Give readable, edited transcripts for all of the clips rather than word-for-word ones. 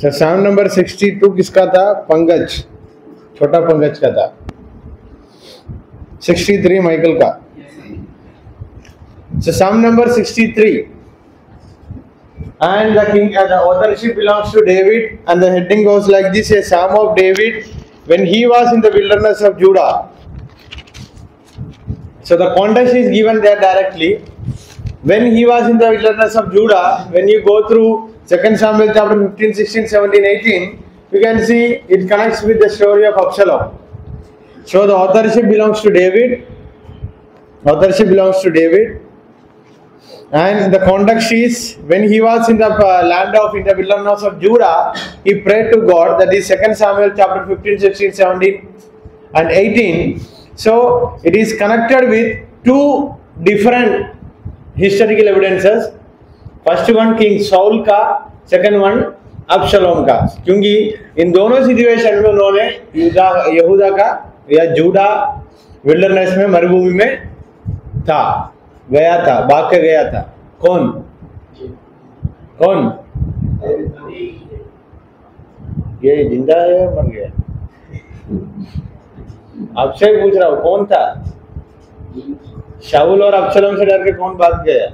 So sum number 62 किसका था? पंकज, छोटा पंकज का था। 63 माइकल का। So sum number 63 and the authorship belongs to David and the heading goes like this: a psalm of David when he was in the wilderness of Judah. So the context is given there directly. When he was in the wilderness of Judah, when you go through 2 Samuel chapter 15, 16, 17, 18, you can see it connects with the story of Absalom. So the authorship belongs to David. Authorship belongs to David. And the context is when he was in the land of in the wilderness of Judah, he prayed to God. That is 2 Samuel chapter 15, 16, 17 and 18. So it is connected with two different historical evidences. First one king Saul का, second one अब्शलोम का, क्योंकि इन दोनों situation में उन्होंने यहूदा का या JUDA wilderness में मरुभूमि में था, गया था, भाग के गया था। कौन कौन? ये जिंदा है या मर गया? आपसे पूछ रहा हूँ, कौन था? शाऊल और अब्शलोम से डर के कौन भाग गया?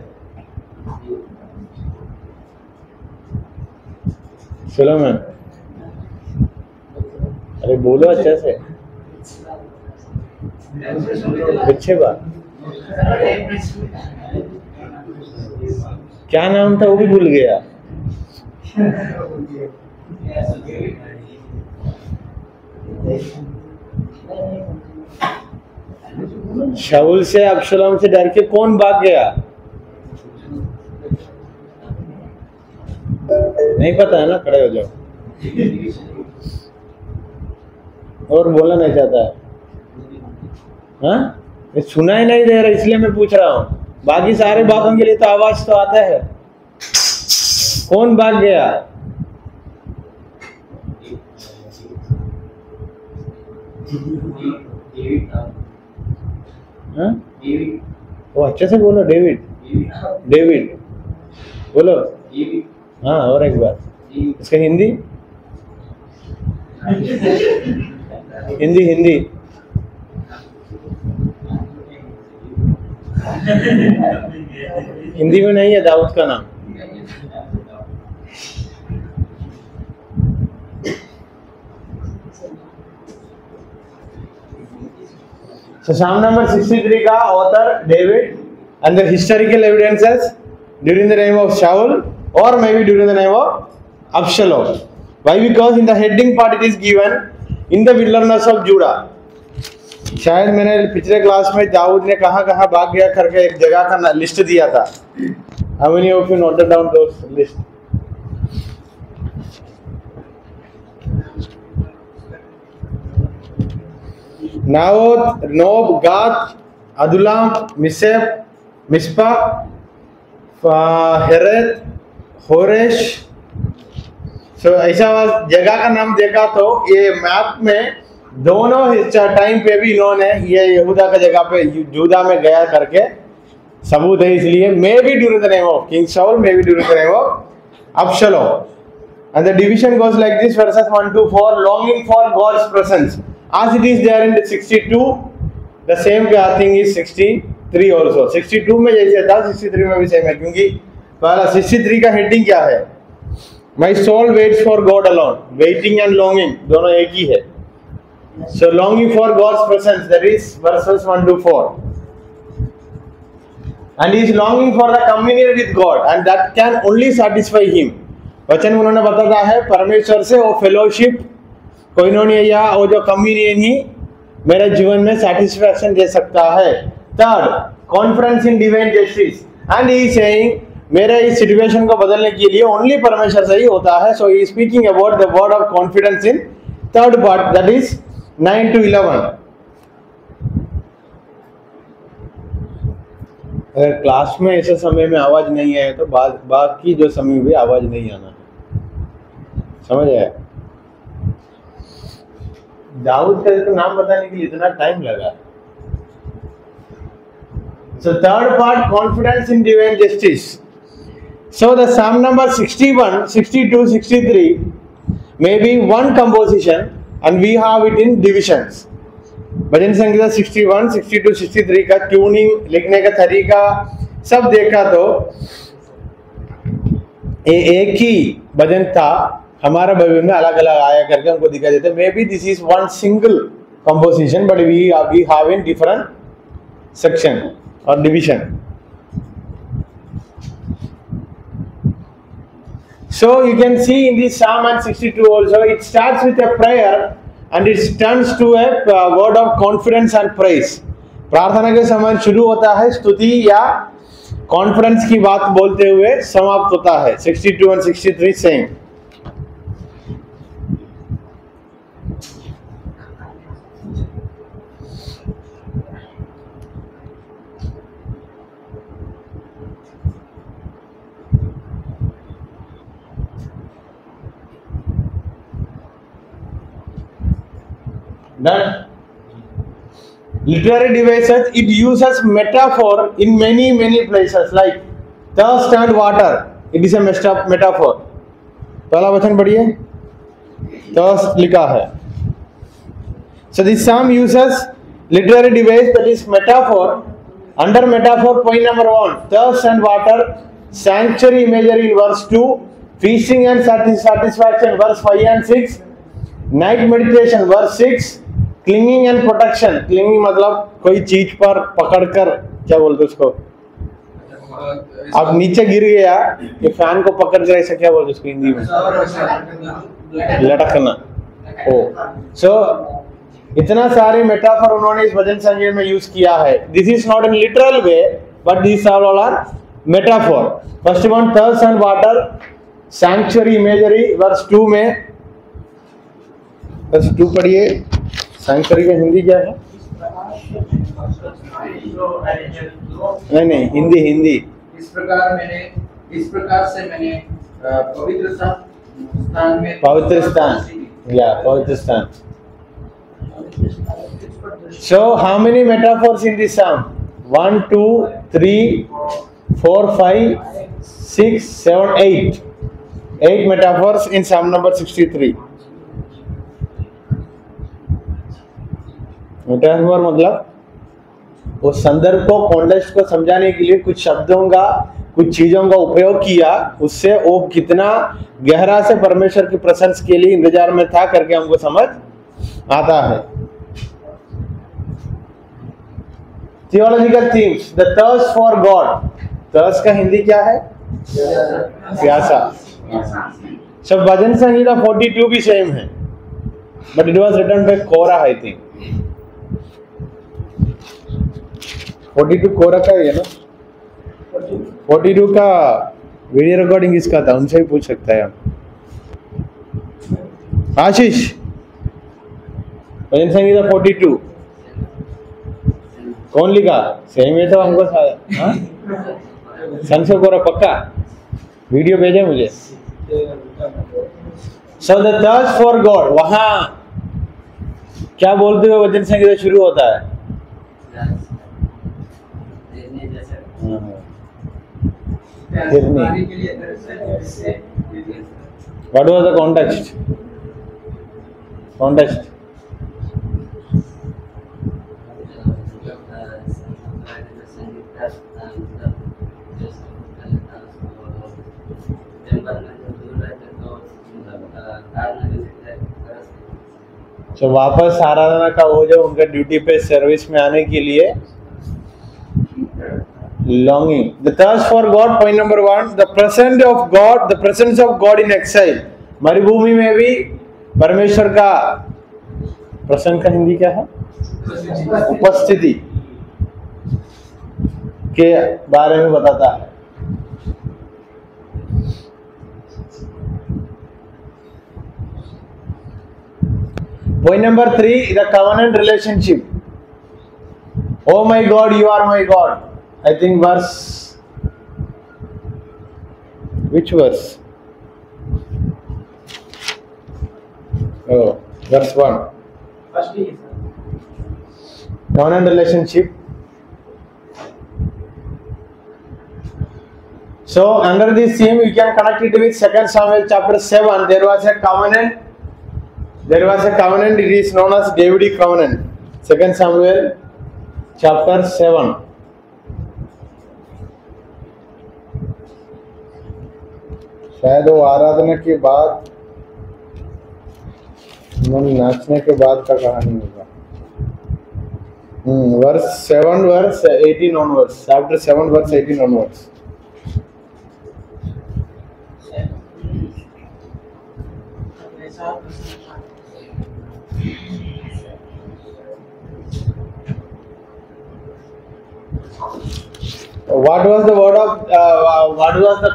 सुलेमान। अरे बोलो अच्छे से, अच्छे बात। क्या नाम था वो भी भूल गया। शाऊल से अब्शलोम से डर के कौन भाग गया? नहीं पता है ना, खड़े हो जाओ। और बोलना नहीं चाहता है? हाँ, सुना ही नहीं दे रहा, इसलिए मैं पूछ रहा हूँ। बाकी सारे बातों के लिए तो आवाज तो आता है। कौन भाग गया? हाँ? वो अच्छे से बोलो। डेविड, डेविड बोलो। हाँ, और एक बार इसका हिंदी हिंदी हिंदी हिंदी में नहीं है दाऊद का नाम। So Psalm number 63 का author David and the historical evidences during the name of Shaul or maybe during the name of Absalom. Why? Because in the heading part it is given in the wilderness of Judah. शायद मैंने पिछले class में दाऊद ने कहाँ कहाँ भाग गया करके एक जगह का लिस्ट दिया था। How many of you noted down those list? Naioth, Nob, Gath, Adullam, मिसेप, Mizpah, हेरेत, Horace. सो ऐसा जगह का नाम देखा तो ये मैप में दोनों टाइम पे भी इन्होंने ये यहूदा का जगह पे जूदा में गया करके सबूत है। इसलिए may be during the name of King Saul, may be during the name of Absalom. And the division goes like this, verses 1 to 4, longing for God's presence as it is there in the 62, the same thing is 63 also। 62 में जैसे था 63 में भी same है, क्योंकि पहला 63 का heading क्या है? My soul waits for God alone। waiting and longing दोनों एक ही है। So longing for God's presence, that is verses 1 to 4, and he is longing for the communion with God and that can only satisfy him। वचन उन्होंने बताया है परमेश्वर से वो फेलोशिप कोइनोनिया या वो जो कम्युनियन ही मेरे जीवन में सैटिस्फैक्शन दे सकता है। Third, confidence in divine justice, and he is saying मेरे इस सिचुएशन को बदलने के लिए ओनली परमेश्वर से ही होता है। So he is speaking about the word of confidence in third part, that is 9 to 11। अगर क्लास में ऐसे समय में आवाज नहीं आए तो बाकी जो समय भी आवाज नहीं आना, समझ आया? दाऊद का तो नाम बताने के लिए इतना टाइम लगा। So third part, confidence in divine justice. So the Psalm number 61, 62, 63 maybe one composition and we have it in divisions. भजन संगीता 61, 62, 63 का ट्यूनिंग लिखने का तरीका सब देखा तो एक ही भजन था, हमारा भजन में अलग अलग आया करके हमको दिखाई देते. Maybe this is one single composition but we have in different section और division. So you can see in this Psalm 62 also, it starts with a prayer and it turns to a word of confidence and praise. प्रार्थना के समय शुरू होता है स्तुति या confidence की बात बोलते हुए समाप्त होता है. 62 and 63 saying. Done. Literary devices, it uses metaphor in many places like thirst and water. It is a metaphor. पहला वचन पढ़िए. thirst लिखा है. So this psalm uses literary device that is metaphor. Under metaphor, point number 1, thirst and water, sanctuary imagery in verse 2, feasting and satisfaction verse 5 and 6, night meditation verse 6, clinging and protection. Clinging मतलब कोई चीज पर पकड़कर, क्या बोलते उसको, आप नीचे गिर गया कि फैन को पकड़ कर, ऐसा क्या बोलते उसको हिंदी में, लटकना. ओ सो इतना सारे मेटाफर उन्होंने इस भजन संगीत में यूज किया है. This is not in literal way but this all are metaphor. First one thirst and water, sanctuary imagery verse 2 में. वर्स 2 पढ़िए. सैंक्चुअरी का हिंदी क्या है? नहीं हिंदी. इस प्रकार से मैंने पवित्र स्थान. So how many metaphors in this psalm? 1, 2, 3, 4, 5, 6, 7, 8. 8 metaphors in psalm number 63. Metaphor मतलब उस संदर्भ को, कॉन्टेक्स्ट को समझाने के लिए कुछ शब्दों का, कुछ चीजों का उपयोग किया, उससे वो कितना गहरा से परमेश्वर की प्रशंस के लिए इंतजार में था करके हमको समझ आता है. Theological themes, the thirst for God. Thirst का हिंदी क्या है? प्यासा. सब भजन संगीता 42 भी सेम है but it was written by Korah. I think 42 Korah का है ना. 42 का वीडियो रिकॉर्डिंग इसका था, उनसे भी पूछ सकता है आप. आशीष, भजन संगीता 42 कौन लिखा? सेम है तो हमको संशय कोरा पक्का. वीडियो भेजे मुझे. So the thirst for God, वहां क्या बोलते हुए भजन संगीता शुरू होता है? What was the context? तो वापस आराधना का वो जो उनका ड्यूटी पे सर्विस में आने के लिए longing. The thirst for God, point number 1, the presence of God in exile. मरुभूमि में भी परमेश्वर का प्रसन्न का हिंदी क्या है? उपस्थिति के बारे में बताता है. Point number 3, the covenant relationship. Oh my God, you are my God. I think which verse? Oh, verse 1. Covenant relationship. So under this theme, you can connect it with 2 Samuel chapter 7. There was a covenant There was a covenant, it is known as Davidic covenant. 2 Samuel chapter 7. शायद वो आराधना के बाद नाचने के बाद का कहानी होगा। verse 7 verse 18 onwards, chapter 7 verse 18 onwards. What was the word of what was the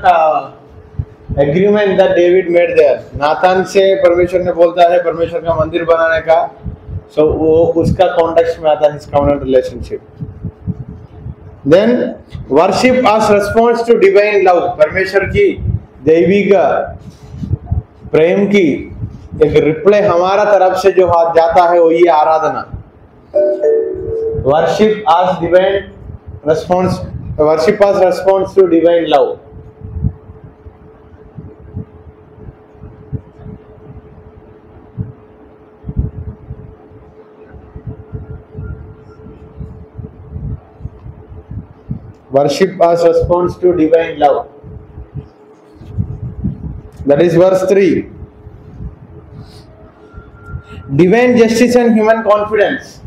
agreement that David made there? नातान से परमेश्वर ने बोलता है परमेश्वर का मंदिर बनाने का, so वो उसका कॉन्टेक्स्ट में आता है his covenant relationship. Then worship as response to divine love, परमेश्वर की दैविक प्रेम की एक रिप्लाई हमारा तरफ से जो हाथ जाता है वो ये आराधना। Worship as divine response, worship as response to divine love. Worship as response to divine love. That is verse 3. Divine justice and human confidence.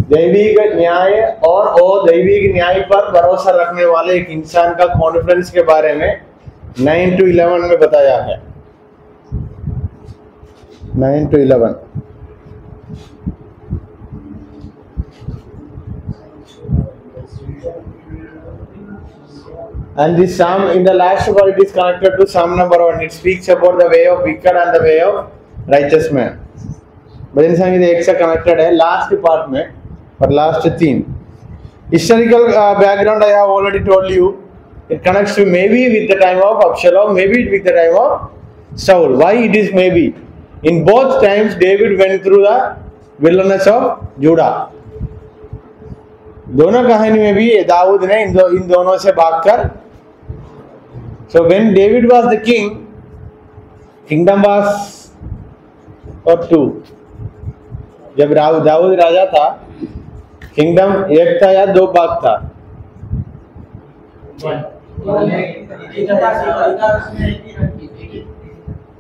दैविक न्याय और दैविक न्याय पर भरोसा रखने वाले एक इंसान का कॉन्फिडेंस के बारे में 9 to 11 में बताया है। 9 to 11. And this psalm in the last part it is connected to psalm number 1. It speaks about the way of wicked and the way of righteous man. भजन संगीत एक से कनेक्टेड है लास्ट पार्ट में और last 3. Historical background I have already told you. It connects to maybe with the time of Absalom, maybe with the time of Saul. Why it is maybe? In both times David went through the wilderness of Judah. दोनों कहानी में भी दाऊद ने इन दोनों से भागकर, so when David was the king, kingdom was or 2. जब दाऊद राजा था किंगडम एक था या 2 भाग था?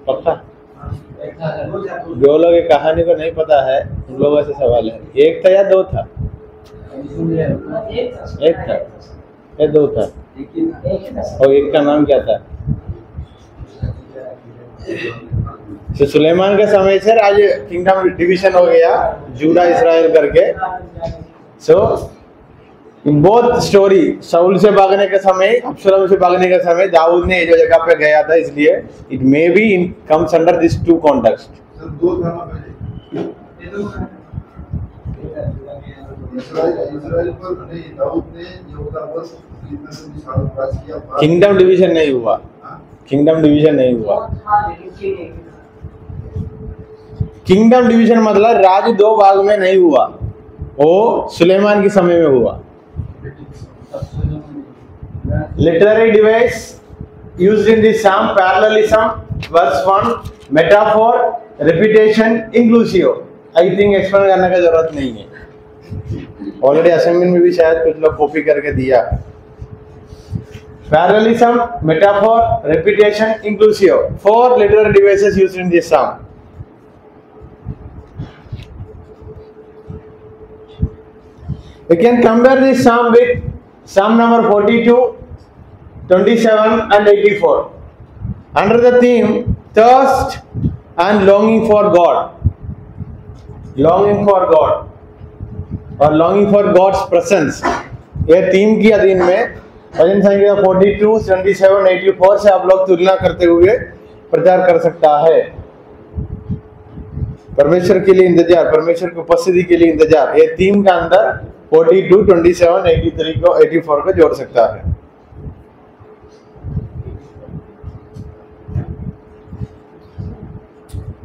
पक्का? जो लोग ये कहानी को नहीं पता है उन लोगों से सवाल है, 1 था या 2 था? 1 था या 2 था? और एक का नाम क्या था? तो सुलेमान के समय से आज किंगडम डिवीजन हो गया जूडा इस्राएल करके। सो इन बोथ स्टोरी शाऊल से भागने के समय, अब्सलोम से भागने के समय दाऊद ने जो जगह पे गया था, इसलिए it may be in comes under this 2 context. Kingdom division नहीं हुआ, किंगडम डिवीजन नहीं हुआ। किंगडम डिवीजन मतलब राज 2 भाग में नहीं हुआ, वो सुलेमान के समय में हुआ। Literary device used in this psalm, parallelism, verse 1, metaphor, repetition, inclusive. I think explain करने का जरूरत नहीं है, ऑलरेडी असाइनमेंट में भी शायद कुछ लोग कॉपी करके दिया। Parallelism, metaphor, repetition, inclusive, 4 literary devices used in this psalm. We can compare this psalm with psalm number 42, 27 and 84 under the theme thirst and longing for God, longing for God और longing for God's presence। ये theme की अधीन में भजन संख्या 42, 27, 84 से आप लोग तुलना करते हुए प्रचार कर सकता है। परमेश्वर के लिए इंतजार, परमेश्वर की उपस्थिति के लिए इंतजार, ये थीम का अंदर 42, 27, 83 को 84 को जोड़ सकता है।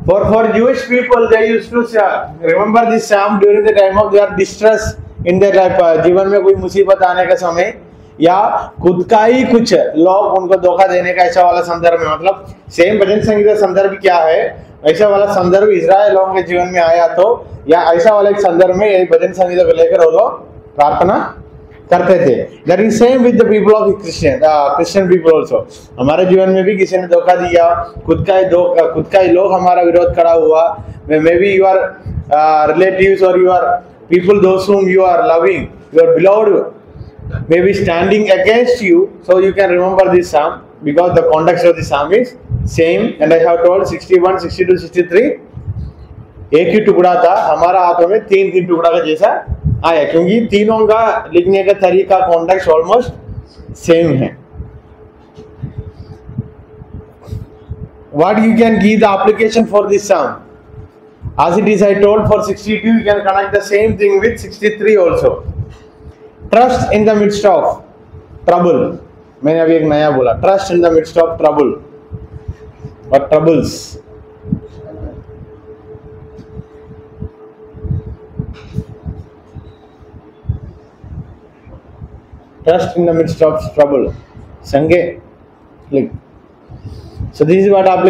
For Jewish people, they used to remember this psalm during the time of their distress in their life. जीवन में कोई मुसीबत आने का समय या खुद का ही कुछ लोग उनको धोखा देने का ऐसा वाला संदर्भ में, मतलब सेम भजन संगीत का संदर्भ क्या है, ऐसा वाला संदर्भ इजराइल लोगों के जीवन में आया तो या ऐसा वाला एक संदर्भ में ये भजन संगीत को लेकर वो लोग प्रार्थना करते थे। That is same with the people of Christian people also. हमारे जीवन में भी किसी ने धोखा दिया, खुद का ही लोग हमारा विरोध खड़ा हुआ, मे बी योर रिलेटिव्स और your people those whom you are loving, your beloved may be standing against you, so you can remember this psalm because the context of the psalm is same, and I have told 61, 62, 63 एक ही टुकड़ा था, हमारा हाथों में तीन टुकड़ा का जैसा आया, क्योंकि तीनों का लिखने का तरीका कॉन्टेक्स्ट ऑलमोस्ट सेम है। What you can give the application for this psalm? As it is, I told for 62, you can connect the same thing with 63 also. Trust in the midst of trouble. मैंने अभी एक नया बोला, trust in the midst of trouble or troubles. Trust in the midst of trouble. संगे, so this is what application.